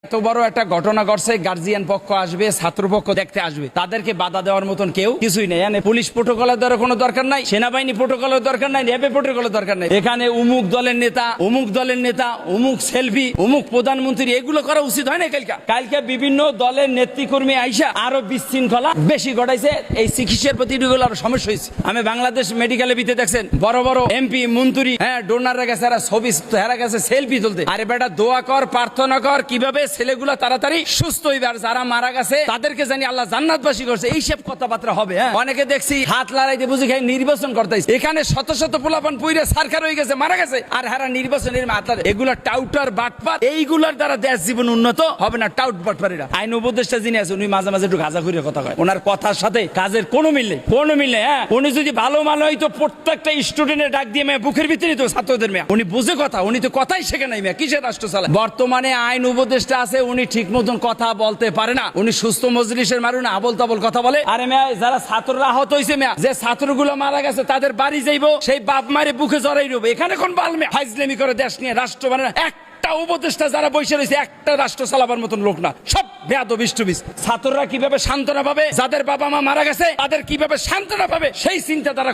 এত বড় একটা ঘটনা ঘটছে, গার্জিয়ান পক্ষ আসবে, ছাত্র পক্ষ দেখতে আসবে, তাদেরকে বাধা দেওয়ার মতন কেউ কিছুই নেই। পুলিশ প্রোটোকলের দ্বারা কোনো দরকার নাই, সেনাবাহিনী প্রোটোকলের দরকার নাই, র্যাবে প্রোটোকলের দরকার নাই। এখানে অমুক দলের নেতা, অমুক দলের নেতা, অমুক সেলফি, অমুক প্রধানমন্ত্রী, এগুলো করা উচিত হয় না। কালকে বিভিন্ন দলের নেতৃকর্মী আইসা আরো বিশৃঙ্খলা বেশি ঘটাইছে। এই চিকিৎসার প্রতি আরো সমস্যা হয়েছে। আমি বাংলাদেশ মেডিকেলে ভিতরে দেখছেন বড় বড় এমপি মন্ত্রী, ডোনাররা গেছে, ছবি হেরা গেছে সেলফি তুলতে। আরে বেটা, দোয়া কর, প্রার্থনা কর কিভাবে ছেলেগুলা তাড়াতাড়ি সুস্থ হইবে, আর যারা মারা গেছে তাদেরকে জানি আল্লাহ জান্নাতবাসী করছে, এইসব কথাবার্তা হবে। অনেকে দেখছি হাত লড়াইতে বুঝি খাই নির্বাচন করতেছে। এখানে শত শত পোলাপান পুইরে সরকার হয়ে গেছে, মারা গেছে, আর হারা নির্বাচনের মাথা। এগুলা টাউটার বাটপাত, এইগুলার দ্বারা দেশ জীবন উন্নত হবে না। টাউট বাটপারিরা। আইন উপদেষ্টা যিনি আছে উনি মাঝে মাঝে একটু গাঁজা করে কথা কয়, ওনার কথার সাথে কাজের কোনো মিল নেই, কোনো মিল নেই। উনি যদি ভালো মানো হইতো প্রত্যেকটা স্টুডেন্টের ডাক দিয়ে বুকের ভিতরে তো ছাত্রদের মেয়া, উনি বুঝে কথা, উনি তো কথাই শেখে নাই মেয়া, কিসের রাষ্ট্র চালায়। বর্তমানে আইন উপদেষ্টা আছে, উনি ঠিক মতন কথা বলতে পারে না, উনি সুস্থ মজলিসের মারুন আবল তাবল কথা বলে। আরে মেয়া, যারা ছাত্ররা আহত হয়েছে মেয়া, যে ছাত্রগুলো মারা গেছে তাদের বাড়ি যাইবো, সেই বাপ মারে বুকে জড়াই রইব। এখানে কোন বাল মেয়া ফাইজলামি করে দেশ নিয়ে রাষ্ট্র মানে না। একটা উপদেষ্টা যারা বসে রয়েছে, একটা রাষ্ট্র চালাবার মতন লোক না, সব বেয়াদব বিষ্টবিস। ছাত্ররা কিভাবে সান্ত্বনা পাবে, যাদের বাবা মা মারা গেছে তাদের কিভাবে সান্ত্বনা পাবে, সেই চিন্তা তারা